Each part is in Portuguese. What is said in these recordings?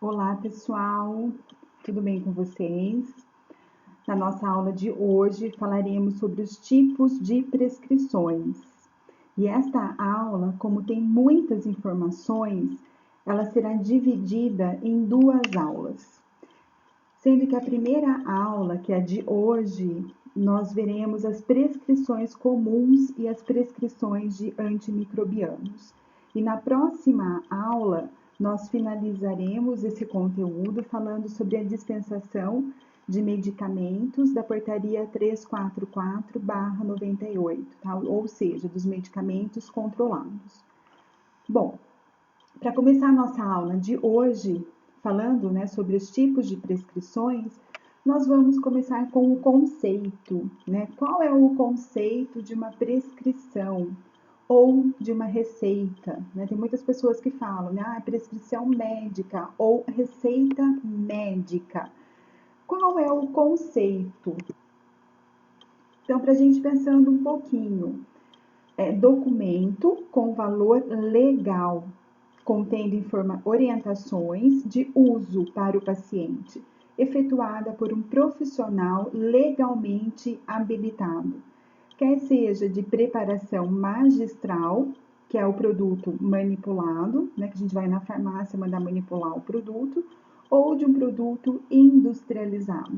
Olá, pessoal, tudo bem com vocês? Na nossa aula de hoje falaremos sobre os tipos de prescrições. E esta aula, como tem muitas informações, ela será dividida em duas aulas. Sendo que a primeira aula, que é a de hoje, nós veremos as prescrições comuns e as prescrições de antimicrobianos. E na próxima aula, nós finalizaremos esse conteúdo falando sobre a dispensação de medicamentos da portaria 344/98, tá? Ou seja, dos medicamentos controlados. Bom, para começar a nossa aula de hoje, falando, né, sobre os tipos de prescrições, nós vamos começar com o conceito, né? Qual é o conceito de uma prescrição ou de uma receita, né? Tem muitas pessoas que falam, né, prescrição médica ou receita médica. Qual é o conceito? Então, para a gente pensando um pouquinho, documento com valor legal, contendo orientações de uso para o paciente, efetuada por um profissional legalmente habilitado, quer seja de preparação magistral, que é o produto manipulado, né, que a gente vai na farmácia mandar manipular o produto, ou de um produto industrializado.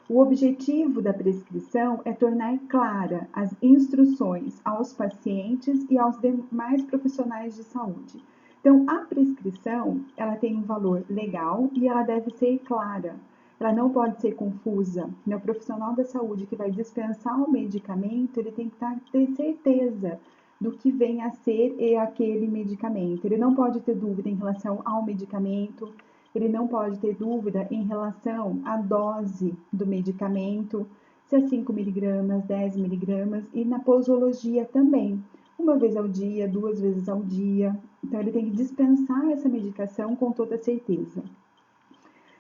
O objetivo da prescrição é tornar clara as instruções aos pacientes e aos demais profissionais de saúde. Então, a prescrição, ela tem um valor legal e ela deve ser clara. Ela não pode ser confusa. O profissional da saúde que vai dispensar o medicamento, ele tem que ter certeza do que vem a ser aquele medicamento. Ele não pode ter dúvida em relação ao medicamento, ele não pode ter dúvida em relação à dose do medicamento, se é 5 miligramas, 10 miligramas, e na posologia também, uma vez ao dia, 2 vezes ao dia. Então, ele tem que dispensar essa medicação com toda certeza.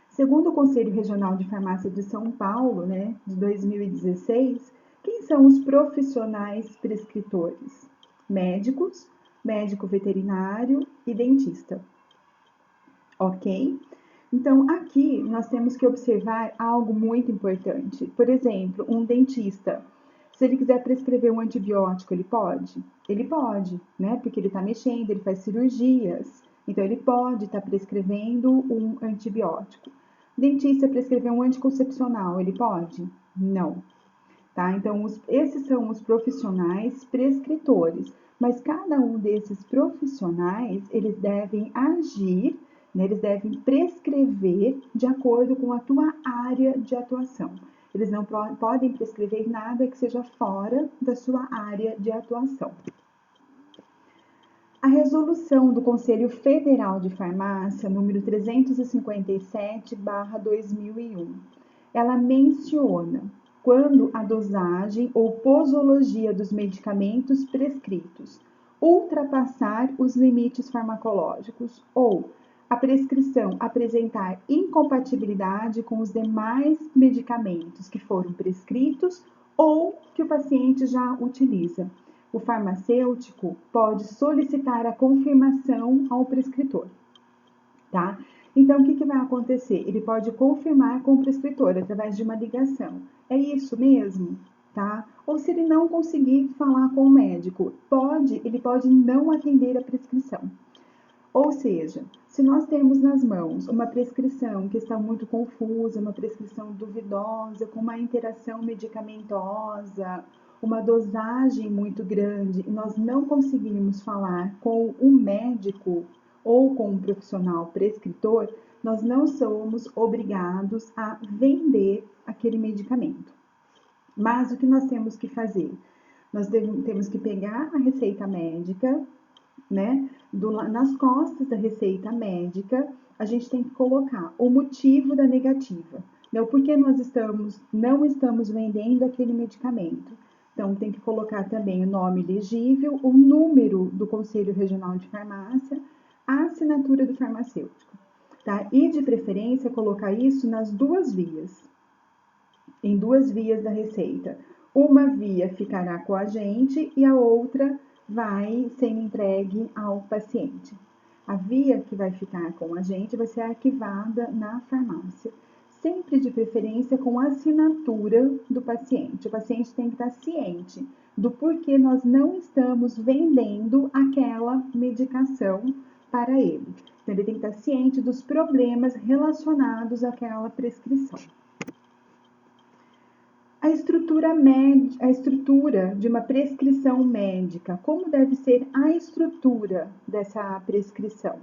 Segundo o Conselho Regional de Farmácia de São Paulo, né, de 2016, quem são os profissionais prescritores? Médicos, médico veterinário e dentista. Ok? Então, aqui nós temos que observar algo muito importante. Por exemplo, um dentista, se ele quiser prescrever um antibiótico, ele pode? Ele pode, né? Porque ele está mexendo, ele faz cirurgias. Então, ele pode estar prescrevendo um antibiótico. Dentista prescrever um anticoncepcional, ele pode? Não. Tá? Então, esses são os profissionais prescritores. Mas cada um desses profissionais, eles devem agir, né? Eles devem prescrever de acordo com a tua área de atuação. Eles não podem prescrever nada que seja fora da sua área de atuação. A resolução do Conselho Federal de Farmácia, número 357/2001, ela menciona quando a dosagem ou posologia dos medicamentos prescritos ultrapassar os limites farmacológicos ou a prescrição apresentar incompatibilidade com os demais medicamentos que foram prescritos ou que o paciente já utiliza. O farmacêutico pode solicitar a confirmação ao prescritor, tá? Então, o que vai acontecer? Ele pode confirmar com o prescritor através de uma ligação. É isso mesmo? Tá? Ou se ele não conseguir falar com o médico, ele pode não atender a prescrição. Ou seja, se nós temos nas mãos uma prescrição que está muito confusa, uma prescrição duvidosa, com uma interação medicamentosa, uma dosagem muito grande, e nós não conseguimos falar com o médico ou com um profissional prescritor, nós não somos obrigados a vender aquele medicamento. Mas o que nós temos que fazer? Nós temos que pegar a receita médica, né? Nas costas da receita médica, a gente tem que colocar o motivo da negativa, né? O porquê nós não estamos vendendo aquele medicamento. Então, tem que colocar também o nome legível, o número do Conselho Regional de Farmácia, a assinatura do farmacêutico, tá? E, de preferência, colocar isso nas duas vias, em duas vias da receita. Uma via ficará com a gente e a outra vai ser entregue ao paciente. A via que vai ficar com a gente vai ser arquivada na farmácia, sempre de preferência com a assinatura do paciente. O paciente tem que estar ciente do porquê nós não estamos vendendo aquela medicação para ele. Então, ele tem que estar ciente dos problemas relacionados àquela prescrição. A estrutura de uma prescrição médica. Como deve ser a estrutura dessa prescrição?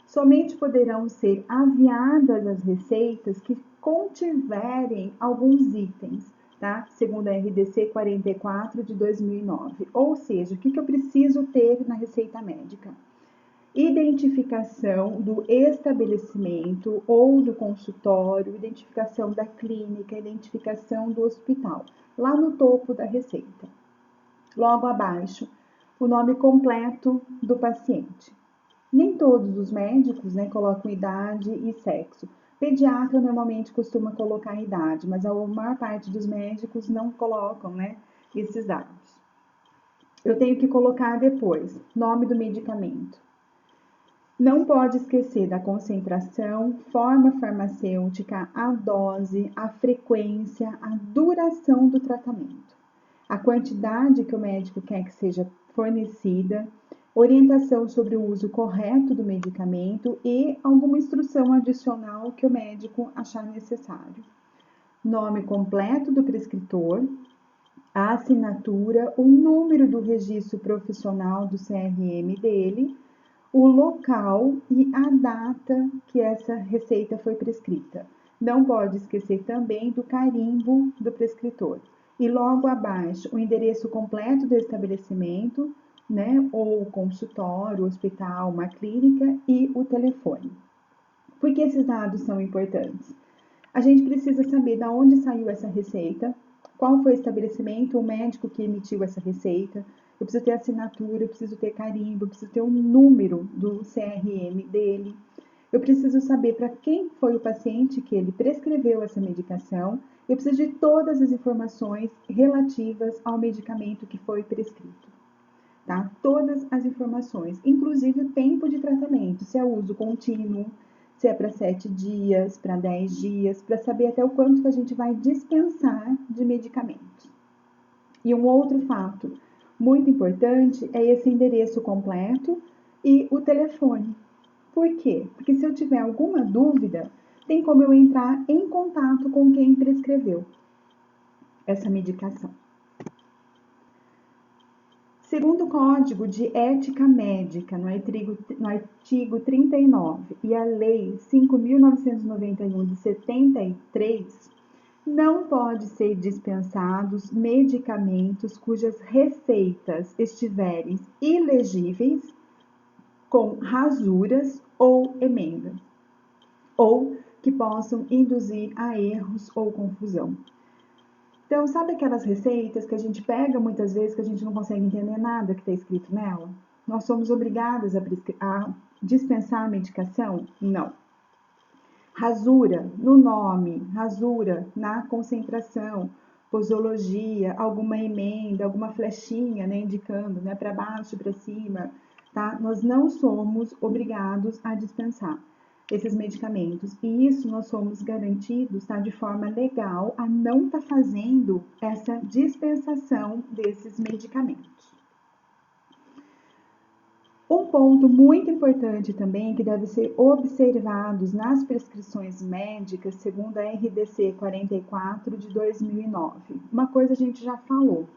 Somente poderão ser aviadas as receitas que contiverem alguns itens, tá? Segundo a RDC 44 de 2009. Ou seja, o que eu preciso ter na receita médica? Identificação do estabelecimento ou do consultório, identificação da clínica, identificação do hospital, lá no topo da receita. Logo abaixo, o nome completo do paciente. Nem todos os médicos, colocam idade e sexo. Pediatra normalmente costuma colocar idade, mas a maior parte dos médicos não colocam, esses dados. Eu tenho que colocar depois, nome do medicamento. Não pode esquecer da concentração, forma farmacêutica, a dose, a frequência, a duração do tratamento, a quantidade que o médico quer que seja fornecida, orientação sobre o uso correto do medicamento e alguma instrução adicional que o médico achar necessário. Nome completo do prescritor, a assinatura, o número do registro profissional do CRM dele, o local e a data que essa receita foi prescrita. Não pode esquecer também do carimbo do prescritor. E logo abaixo, o endereço completo do estabelecimento, ou consultório, hospital, uma clínica e o telefone. Por que esses dados são importantes? A gente precisa saber de onde saiu essa receita, qual foi o estabelecimento, o médico que emitiu essa receita. Eu preciso ter assinatura, eu preciso ter carimbo, eu preciso ter o número do CRM dele. Eu preciso saber para quem foi o paciente que ele prescreveu essa medicação. Eu preciso de todas as informações relativas ao medicamento que foi prescrito. Tá? Todas as informações, inclusive o tempo de tratamento, se é uso contínuo, se é para 7 dias, para 10 dias, para saber até o quanto que a gente vai dispensar de medicamentos. E um outro fato muito importante é esse endereço completo e o telefone. Por quê? Porque se eu tiver alguma dúvida, tem como eu entrar em contato com quem prescreveu essa medicação. Segundo o Código de Ética Médica, no artigo 39, e a Lei 5.991 de 73, não pode ser dispensados medicamentos cujas receitas estiverem ilegíveis, com rasuras ou emendas, ou que possam induzir a erros ou confusão. Então, sabe aquelas receitas que a gente pega muitas vezes que a gente não consegue entender nada que está escrito nela? Nós somos obrigadas a dispensar a medicação? Não. Rasura no nome, rasura na concentração, posologia, alguma emenda, alguma flechinha, indicando, para baixo, para cima, tá? Nós não somos obrigados a dispensar esses medicamentos. E isso nós somos garantidos, tá, de forma legal, a não estar fazendo essa dispensação desses medicamentos. Um ponto muito importante também que deve ser observado nas prescrições médicas, segundo a RDC 44 de 2009. Uma coisa a gente já falou: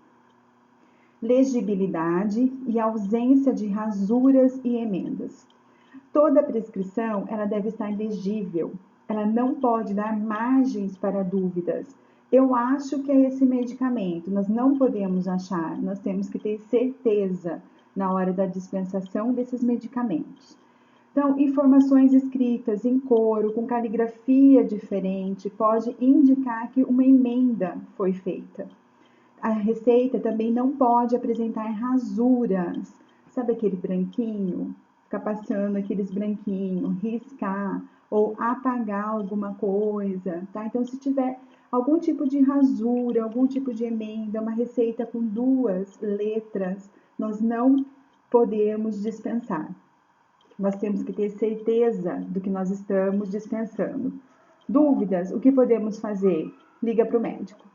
legibilidade e ausência de rasuras e emendas. Toda prescrição, ela deve estar legível, ela não pode dar margens para dúvidas. Eu acho que é esse medicamento, nós não podemos achar, nós temos que ter certeza na hora da dispensação desses medicamentos. Então, informações escritas em coro, com caligrafia diferente, pode indicar que uma emenda foi feita. A receita também não pode apresentar rasuras, sabe aquele branquinho? Ficar passando aqueles branquinhos, riscar ou apagar alguma coisa, tá? Então, se tiver algum tipo de rasura, algum tipo de emenda, uma receita com 2 letras, nós não podemos dispensar. Nós temos que ter certeza do que nós estamos dispensando. Dúvidas? O que podemos fazer? Liga para o médico.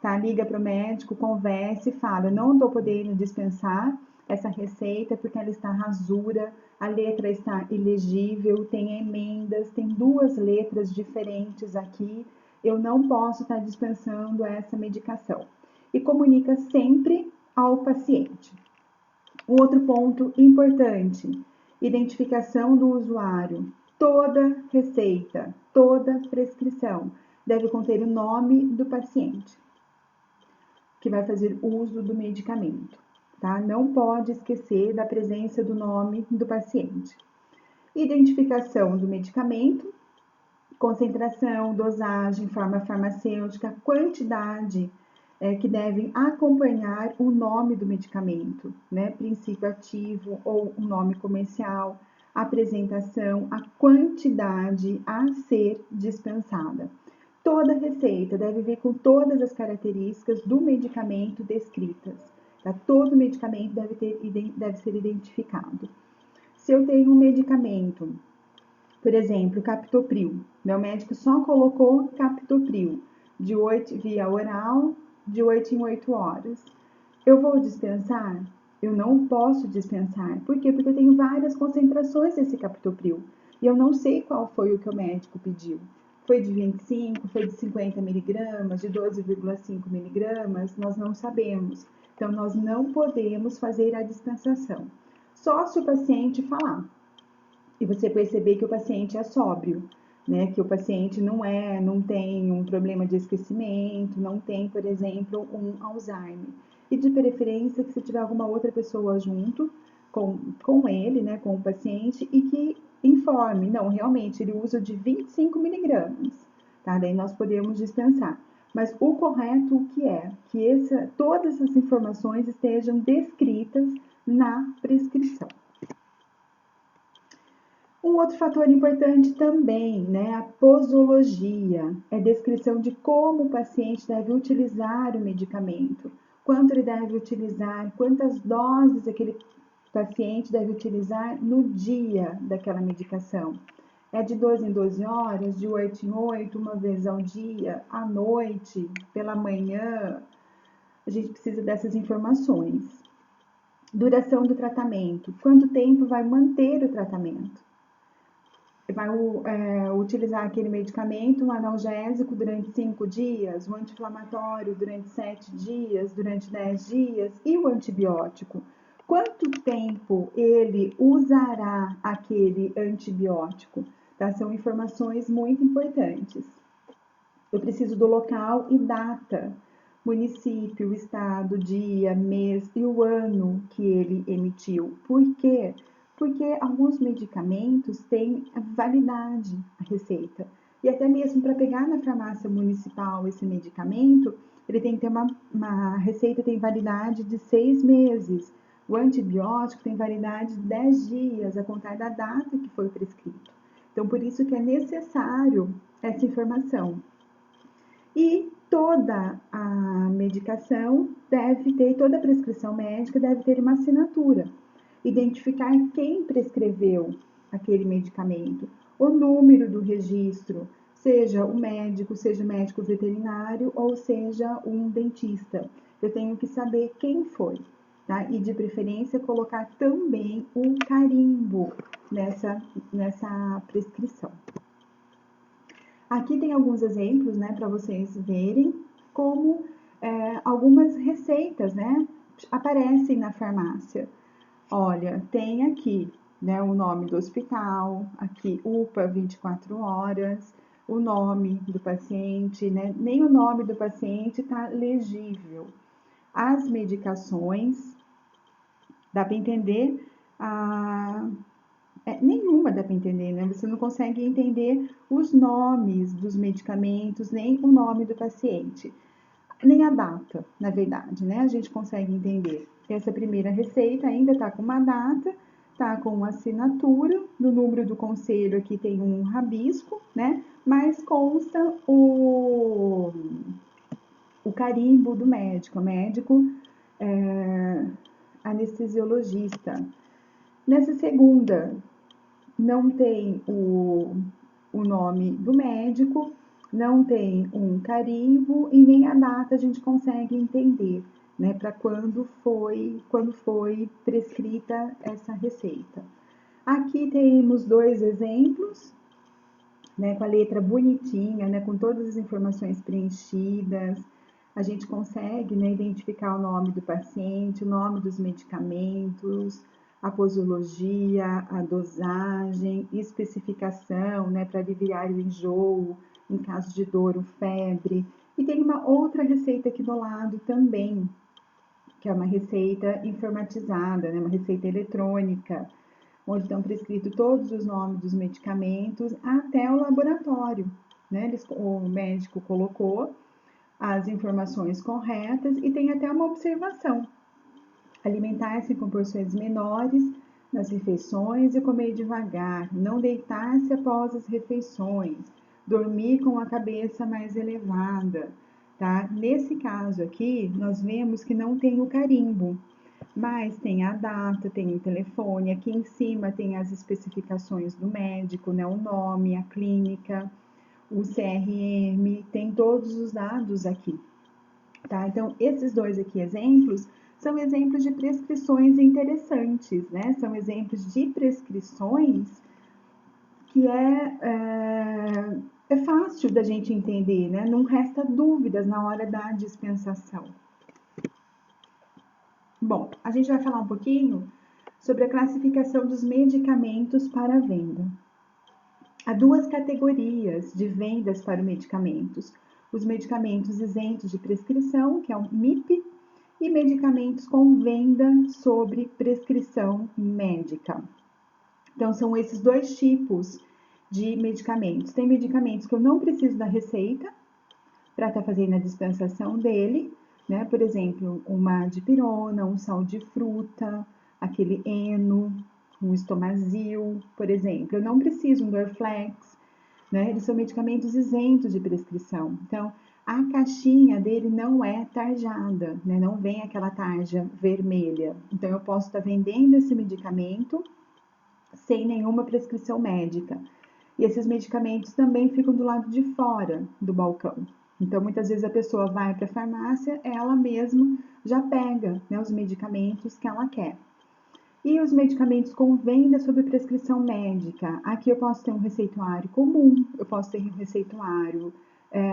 Tá? Liga para o médico, converse e fala: não estou podendo dispensar essa receita porque ela está rasura, a letra está ilegível, tem emendas, tem 2 letras diferentes aqui, eu não posso estar dispensando essa medicação. E comunica sempre ao paciente. Um outro ponto importante: identificação do usuário. Toda receita, toda prescrição deve conter o nome do paciente que vai fazer uso do medicamento, tá? Não pode esquecer da presença do nome do paciente. Identificação do medicamento, concentração, dosagem, forma farmacêutica, quantidade que devem acompanhar o nome do medicamento, né? Princípio ativo ou o nome comercial, apresentação, a quantidade a ser dispensada. Toda receita deve vir com todas as características do medicamento descritas. Tá? Todo medicamento deve ser identificado. Se eu tenho um medicamento, por exemplo, captopril, meu médico só colocou captopril de 8 via oral, de 8 em 8 horas. Eu vou dispensar? Eu não posso dispensar. Por quê? Porque eu tenho várias concentrações desse captopril e eu não sei qual foi o que o médico pediu. Foi de 25, foi de 50 miligramas, de 12,5 miligramas, nós não sabemos. Então, nós não podemos fazer a dispensação. Só se o paciente falar e você perceber que o paciente é sóbrio, né? Que o paciente não tem um problema de esquecimento, não tem, por exemplo, um Alzheimer. E de preferência que se tiver alguma outra pessoa junto com ele, né, com o paciente, e que informe, não, realmente ele usa de 25 miligramas, tá? Daí nós podemos dispensar. Mas o correto o que é? Que todas essas informações estejam descritas na prescrição. Um outro fator importante também, né, a posologia, é a descrição de como o paciente deve utilizar o medicamento, quanto ele deve utilizar, quantas doses aquele paciente deve utilizar no dia daquela medicação. É de 12 em 12 horas, de 8 em 8, uma vez ao dia, à noite, pela manhã. A gente precisa dessas informações. Duração do tratamento, quanto tempo vai manter o tratamento? Vai utilizar aquele medicamento, um analgésico durante 5 dias, um anti-inflamatório durante 7 dias, durante 10 dias e o antibiótico. Quanto tempo ele usará aquele antibiótico? Tá? São informações muito importantes. Eu preciso do local e data, município, estado, dia, mês e o ano que ele emitiu. Por quê? Porque alguns medicamentos têm validade, a receita. E até mesmo para pegar na farmácia municipal esse medicamento, ele tem que ter uma receita tem validade de 6 meses. O antibiótico tem validade de 10 dias, a contar da data que foi prescrito. Então, por isso que é necessário essa informação. E toda a medicação toda a prescrição médica deve ter uma assinatura. Identificar quem prescreveu aquele medicamento, o número do registro, seja o médico veterinário ou seja um dentista. Eu tenho que saber quem foi, tá? E de preferência colocar também um carimbo nessa prescrição. Aqui tem alguns exemplos, né, para vocês verem como algumas receitas, né, aparecem na farmácia. Olha, tem aqui, né, o nome do hospital, aqui UPA 24 horas, o nome do paciente, né, nem o nome do paciente está legível. As medicações, dá para entender nenhuma dá para entender, né? Você não consegue entender os nomes dos medicamentos, nem o nome do paciente, nem a data, na verdade, né? A gente consegue entender. Essa primeira receita ainda está com uma data, está com uma assinatura, no número do conselho aqui tem um rabisco, né? Mas consta o carimbo do médico, anestesiologista. Nessa segunda não tem o nome do médico, não tem um carimbo e nem a data a gente consegue entender, né, para quando foi prescrita essa receita. Aqui temos dois exemplos, né, com a letra bonitinha, né, com todas as informações preenchidas. A gente consegue, né, identificar o nome do paciente, o nome dos medicamentos, a posologia, a dosagem, especificação, né, para aliviar o enjoo, em caso de dor ou febre. E tem uma outra receita aqui do lado também, que é uma receita informatizada, né, uma receita eletrônica, onde estão prescritos todos os nomes dos medicamentos até o laboratório, né? O médico colocou as informações corretas e tem até uma observação: alimentar-se com porções menores nas refeições e comer devagar, não deitar-se após as refeições, dormir com a cabeça mais elevada, tá? Nesse caso aqui, nós vemos que não tem o carimbo, mas tem a data, tem o telefone, aqui em cima tem as especificações do médico, né? O nome, a clínica, o CRM, tem todos os dados aqui, tá? Então, esses dois aqui exemplos são exemplos de prescrições interessantes, né? São exemplos de prescrições que é fácil da gente entender, né? Não resta dúvidas na hora da dispensação. Bom, a gente vai falar um pouquinho sobre a classificação dos medicamentos para venda. Há duas categorias de vendas para medicamentos: os medicamentos isentos de prescrição, que é o MIP, e medicamentos com venda sobre prescrição médica. Então, são esses dois tipos de medicamentos. Tem medicamentos que eu não preciso da receita para estar fazendo a dispensação dele, né? Por exemplo, uma dipirona, um sal de fruta, aquele Eno, um Estomazil, por exemplo. Eu não preciso um Dorflex, né? Eles são medicamentos isentos de prescrição. Então, a caixinha dele não é tarjada, né? Não vem aquela tarja vermelha. Então, eu posso estar vendendo esse medicamento sem nenhuma prescrição médica. E esses medicamentos também ficam do lado de fora do balcão. Então, muitas vezes a pessoa vai para a farmácia, ela mesma já pega, né, os medicamentos que ela quer. E os medicamentos com venda sob prescrição médica. Aqui eu posso ter um receituário comum, eu posso ter um receituário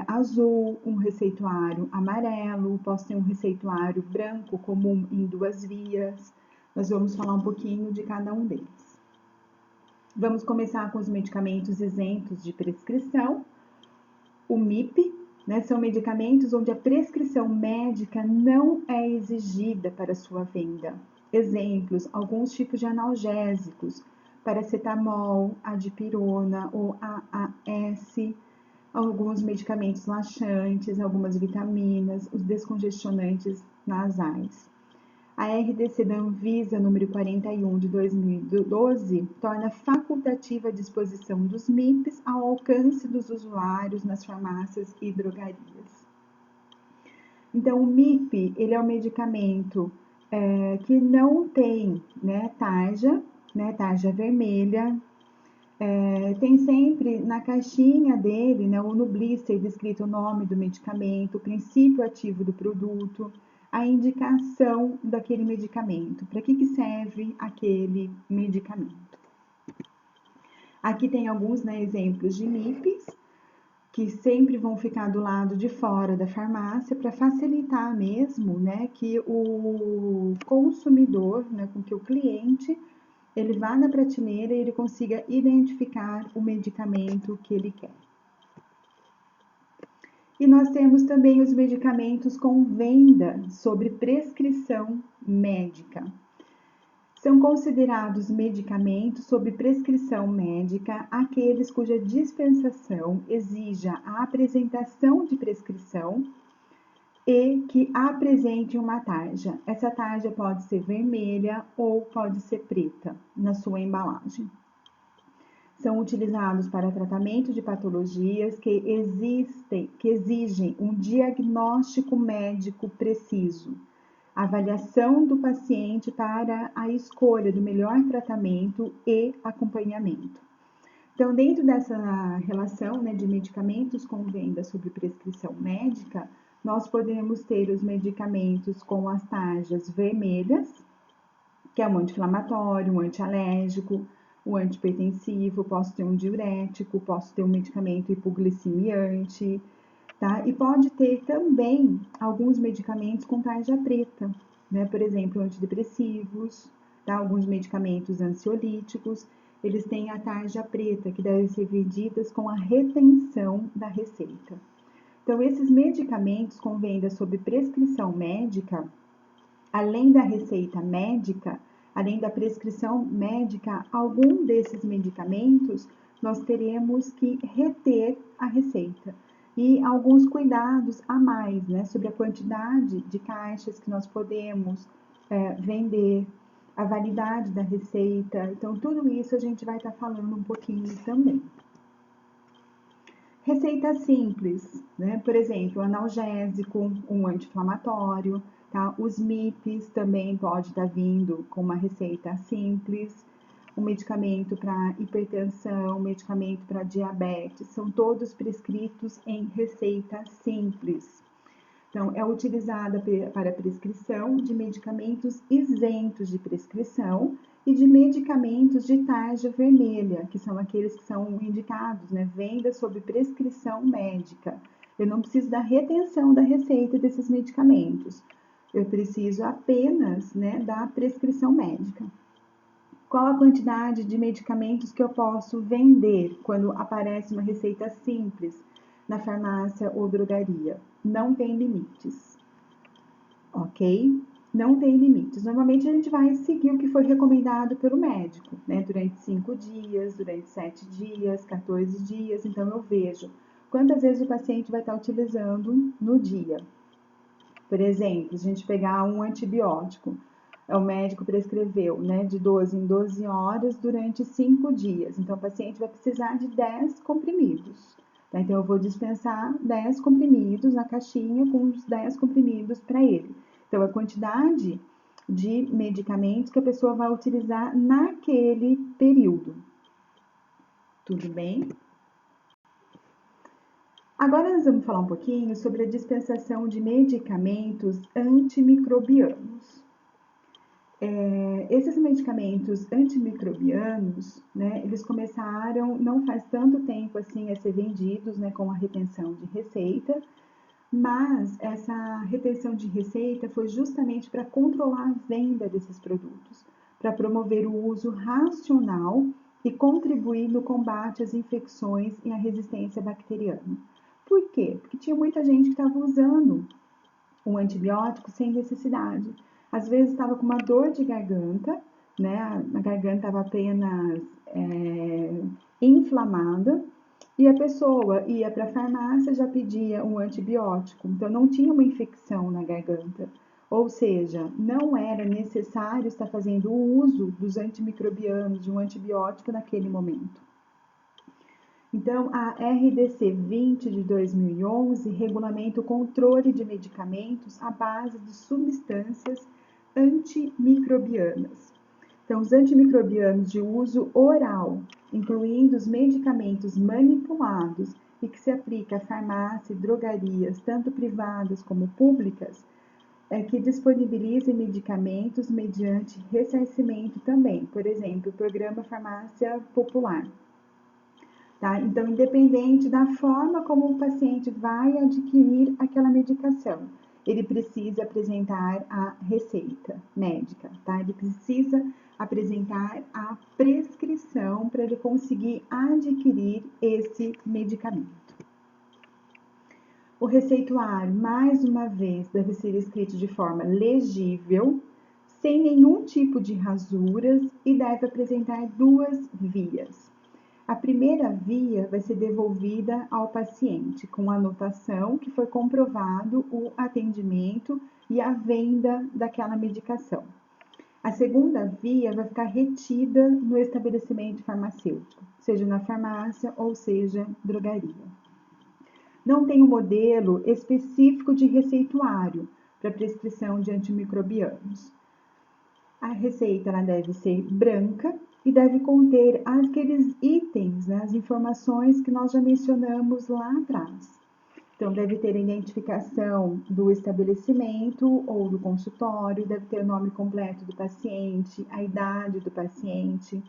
azul, um receituário amarelo, posso ter um receituário branco comum em 2 vias. Nós vamos falar um pouquinho de cada um deles. Vamos começar com os medicamentos isentos de prescrição. O MIP, né, são medicamentos onde a prescrição médica não é exigida para sua venda. Exemplos: alguns tipos de analgésicos, paracetamol, adipirona ou AAS, alguns medicamentos laxantes, algumas vitaminas, os descongestionantes nasais. A RDC da Anvisa número 41 de 2012 torna facultativa a disposição dos MIPs ao alcance dos usuários nas farmácias e drogarias. Então, o MIP, ele é um medicamento que não tem, né, tarja vermelha. Tem sempre na caixinha dele, né, ou no blister, descrito o nome do medicamento, o princípio ativo do produto, a indicação daquele medicamento, para que serve aquele medicamento. Aqui tem alguns, né, exemplos de MIPs, que sempre vão ficar do lado de fora da farmácia para facilitar mesmo, né, que o consumidor, né, com que o cliente, ele vá na prateleira e ele consiga identificar o medicamento que ele quer. E nós temos também os medicamentos com venda sobre prescrição médica. São considerados medicamentos sob prescrição médica aqueles cuja dispensação exija a apresentação de prescrição e que apresente uma tarja. Essa tarja pode ser vermelha ou pode ser preta na sua embalagem. São utilizados para tratamento de patologias que exigem um diagnóstico médico preciso. a avaliação do paciente para a escolha do melhor tratamento e acompanhamento. Então, dentro dessa relação, né, de medicamentos com venda sob prescrição médica, nós podemos ter os medicamentos com as tarjas vermelhas, que é um anti-inflamatório, um antialérgico, um antihipertensivo, posso ter um diurético, posso ter um medicamento hipoglicemiante, tá? E pode ter também alguns medicamentos com tarja preta, né? Por exemplo, antidepressivos, tá? Alguns medicamentos ansiolíticos, eles têm a tarja preta, que devem ser vendidas com a retenção da receita. Então, esses medicamentos com venda sob prescrição médica, além da receita médica, além da prescrição médica, algum desses medicamentos nós teremos que reter a receita. E alguns cuidados a mais, né, sobre a quantidade de caixas que nós podemos vender, a validade da receita. Então, tudo isso a gente vai estar falando um pouquinho também. Receita simples, né? Por exemplo, analgésico, um anti-inflamatório, tá? Os MIPs também pode estar vindo com uma receita simples, um medicamento para hipertensão, medicamento para diabetes, são todos prescritos em receita simples. Então, é utilizada para prescrição de medicamentos isentos de prescrição e de medicamentos de tarja vermelha, que são aqueles que são indicados, né, venda sob prescrição médica. Eu não preciso da retenção da receita desses medicamentos. Eu preciso apenas, né, da prescrição médica. Qual a quantidade de medicamentos que eu posso vender quando aparece uma receita simples na farmácia ou drogaria? Não tem limites, ok? Não tem limites. Normalmente a gente vai seguir o que foi recomendado pelo médico, né? Durante 5 dias, durante 7 dias, 14 dias. Então eu vejo quantas vezes o paciente vai estar utilizando no dia. Por exemplo, se a gente pegar um antibiótico, o médico prescreveu, né, de 12 em 12 horas durante 5 dias. Então, o paciente vai precisar de 10 comprimidos. Tá? Então, eu vou dispensar 10 comprimidos na caixinha com os 10 comprimidos para ele. Então, a quantidade de medicamentos que a pessoa vai utilizar naquele período. Tudo bem? Agora nós vamos falar um pouquinho sobre a dispensação de medicamentos antimicrobianos. Esses medicamentos antimicrobianos, né, eles começaram não faz tanto tempo assim a ser vendidos, né, com a retenção de receita, mas essa retenção de receita foi justamente para controlar a venda desses produtos, para promover o uso racional e contribuir no combate às infecções e à resistência bacteriana. Por quê? Porque tinha muita gente que estava usando um antibiótico sem necessidade. Às vezes estava com uma dor de garganta, né? A garganta estava apenas inflamada e a pessoa ia para a farmácia e já pedia um antibiótico. Então não tinha uma infecção na garganta. Ou seja, não era necessário estar fazendo o uso dos antimicrobianos, de um antibiótico naquele momento. Então, a RDC 20 de 2011 regulamenta o controle de medicamentos à base de substâncias antimicrobianas. Então, os antimicrobianos de uso oral, incluindo os medicamentos manipulados e que se aplica a farmácia e drogarias, tanto privadas como públicas, que disponibilizem medicamentos mediante ressarcimento também, por exemplo, o programa Farmácia Popular. Tá? Então, independente da forma como o paciente vai adquirir aquela medicação, ele precisa apresentar a receita médica, tá? Ele precisa apresentar a prescrição para ele conseguir adquirir esse medicamento. O receituário, mais uma vez, deve ser escrito de forma legível, sem nenhum tipo de rasuras e deve apresentar 2 vias. A primeira via vai ser devolvida ao paciente com a anotação que foi comprovado o atendimento e a venda daquela medicação. A segunda via vai ficar retida no estabelecimento farmacêutico, seja na farmácia ou seja drogaria. Não tem um modelo específico de receituário, para prescrição de antimicrobianos. A receita ela deve ser branca e deve conter aqueles itens, né, as informações que nós já mencionamos lá atrás. Então, deve ter a identificação do estabelecimento ou do consultório, deve ter o nome completo do paciente, a idade do paciente,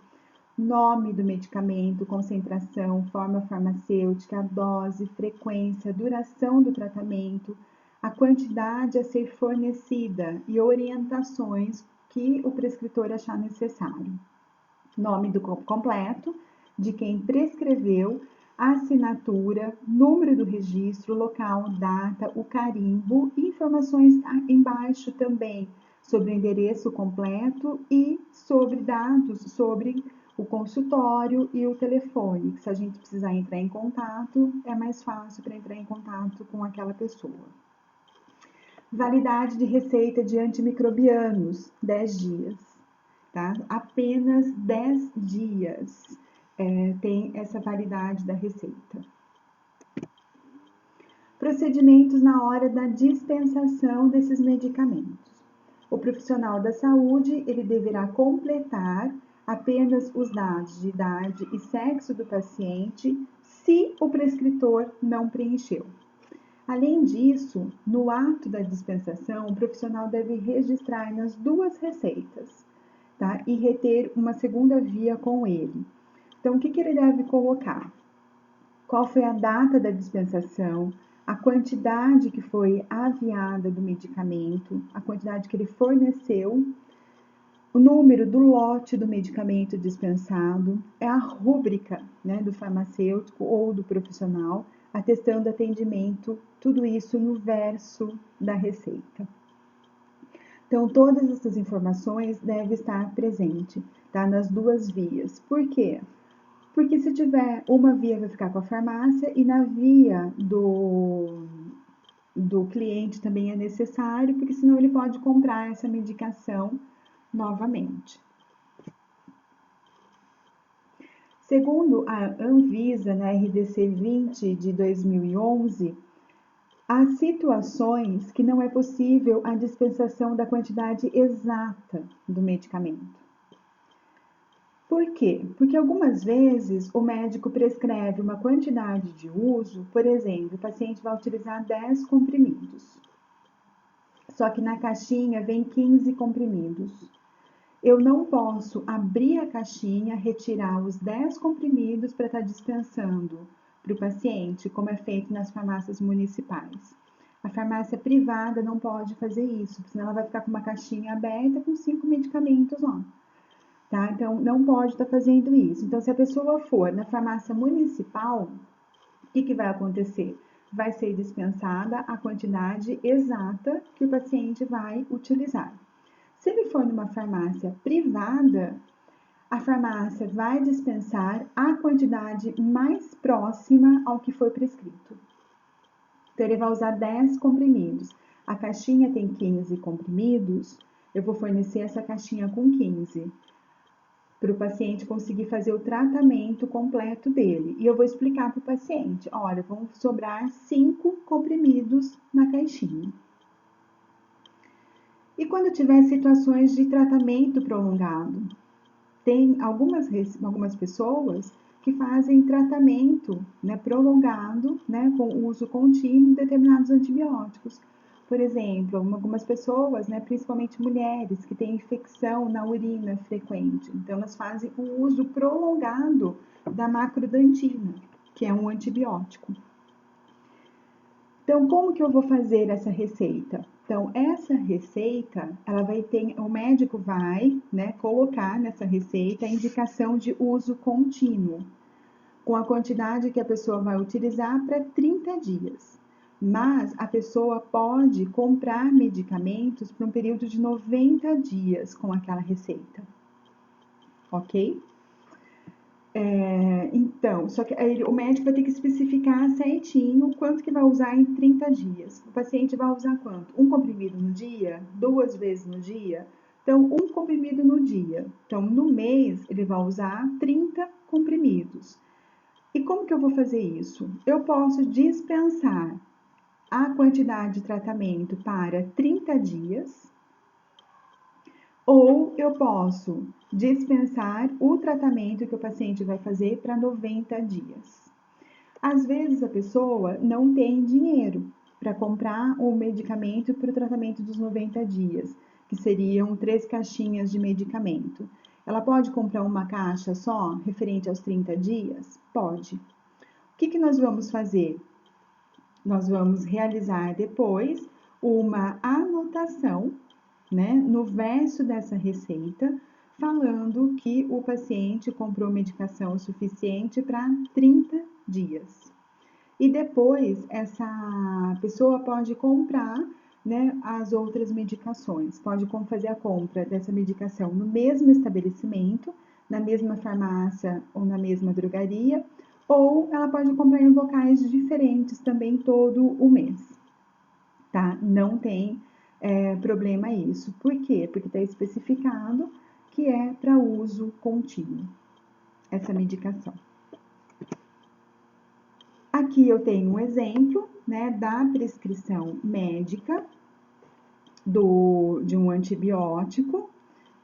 nome do medicamento, concentração, forma farmacêutica, dose, frequência, duração do tratamento, a quantidade a ser fornecida e orientações que o prescritor achar necessário. Nome do completo, de quem prescreveu, assinatura, número do registro, local, data, o carimbo e informações embaixo também sobre o endereço completo e sobre dados sobre o consultório e o telefone, que se a gente precisar entrar em contato, é mais fácil para entrar em contato com aquela pessoa. Validade de receita de antimicrobianos, 10 dias, tá? Apenas 10 dias tem essa validade da receita. Procedimentos na hora da dispensação desses medicamentos. O profissional da saúde, ele deverá completar apenas os dados de idade e sexo do paciente, se o prescritor não preencheu. Além disso, no ato da dispensação, o profissional deve registrar nas duas receitas, tá? E reter uma segunda via com ele. Então, o que ele deve colocar? Qual foi a data da dispensação, a quantidade que foi aviada do medicamento, a quantidade que ele forneceu, o número do lote do medicamento dispensado, é a rúbrica, né, do farmacêutico ou do profissional, atestando atendimento, tudo isso no verso da receita. Então, todas essas informações devem estar presentes, tá, nas duas vias. Por quê? Porque se tiver uma via vai ficar com a farmácia e na via do cliente também é necessário, porque senão ele pode comprar essa medicação novamente. Segundo a Anvisa, na RDC 20 de 2011, há situações que não é possível a dispensação da quantidade exata do medicamento. Por quê? Porque algumas vezes o médico prescreve uma quantidade de uso, por exemplo, o paciente vai utilizar 10 comprimidos, só que na caixinha vem 15 comprimidos. Eu não posso abrir a caixinha, retirar os 10 comprimidos para estar dispensando para o paciente, como é feito nas farmácias municipais. A farmácia privada não pode fazer isso, senão ela vai ficar com uma caixinha aberta com 5 medicamentos lá. Tá? Então, não pode estar fazendo isso. Então, se a pessoa for na farmácia municipal, o que vai acontecer? Vai ser dispensada a quantidade exata que o paciente vai utilizar. Se ele for numa farmácia privada, a farmácia vai dispensar a quantidade mais próxima ao que foi prescrito. Então, ele vai usar 10 comprimidos. A caixinha tem 15 comprimidos, eu vou fornecer essa caixinha com 15 para o paciente conseguir fazer o tratamento completo dele. E eu vou explicar para o paciente, olha, vão sobrar 5 comprimidos na caixinha. E quando tiver situações de tratamento prolongado, tem algumas pessoas que fazem tratamento, né, prolongado, né, com uso contínuo de determinados antibióticos. Por exemplo, algumas pessoas, né, principalmente mulheres, que têm infecção na urina frequente, então elas fazem o uso prolongado da macrodantina, que é um antibiótico. Então, como que eu vou fazer essa receita? Então, essa receita, ela vai ter, o médico vai, né, colocar nessa receita a indicação de uso contínuo, com a quantidade que a pessoa vai utilizar para 30 dias. Mas a pessoa pode comprar medicamentos por um período de 90 dias com aquela receita, ok? Então, só que aí o médico vai ter que especificar certinho quanto que vai usar em 30 dias. O paciente vai usar quanto? Um comprimido no dia? 2 vezes no dia? Então, um comprimido no dia. Então, no mês, ele vai usar 30 comprimidos. E como que eu vou fazer isso? Eu posso dispensar a quantidade de tratamento para 30 dias, ou eu posso dispensar o tratamento que o paciente vai fazer para 90 dias. Às vezes a pessoa não tem dinheiro para comprar o medicamento para o tratamento dos 90 dias, que seriam 3 caixinhas de medicamento. Ela pode comprar uma caixa só, referente aos 30 dias? Pode. O que nós vamos fazer? Nós vamos realizar depois uma anotação, né, no verso dessa receita, falando que o paciente comprou medicação suficiente para 30 dias. E depois essa pessoa pode comprar, né, as outras medicações, pode fazer a compra dessa medicação no mesmo estabelecimento, na mesma farmácia ou na mesma drogaria, ou ela pode comprar em locais diferentes também todo o mês, tá? Não tem problema isso. Por quê? Porque está especificado que é para uso contínuo essa medicação. Aqui eu tenho um exemplo, né, da prescrição médica de um antibiótico,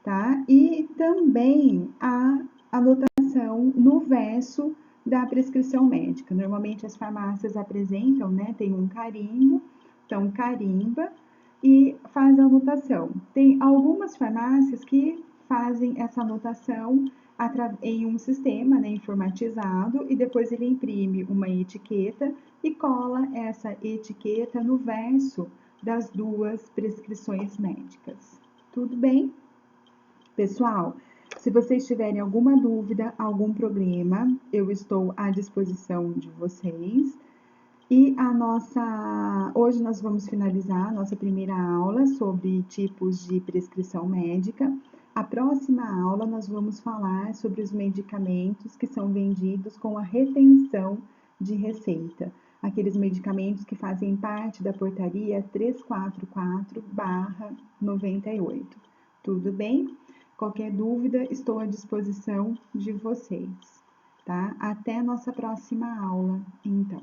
tá? E também a anotação no verso da prescrição médica. Normalmente as farmácias apresentam, né, tem um carimbo, então carimba e faz a anotação. Tem algumas farmácias que fazem essa anotação em um sistema, né, informatizado, e depois ele imprime uma etiqueta e cola essa etiqueta no verso das duas prescrições médicas. Tudo bem? Pessoal, se vocês tiverem alguma dúvida, algum problema, eu estou à disposição de vocês. E hoje nós vamos finalizar a nossa primeira aula sobre tipos de prescrição médica. A próxima aula nós vamos falar sobre os medicamentos que são vendidos com a retenção de receita, aqueles medicamentos que fazem parte da portaria 344/98. Tudo bem? Qualquer dúvida, estou à disposição de vocês, tá? Até a nossa próxima aula, então.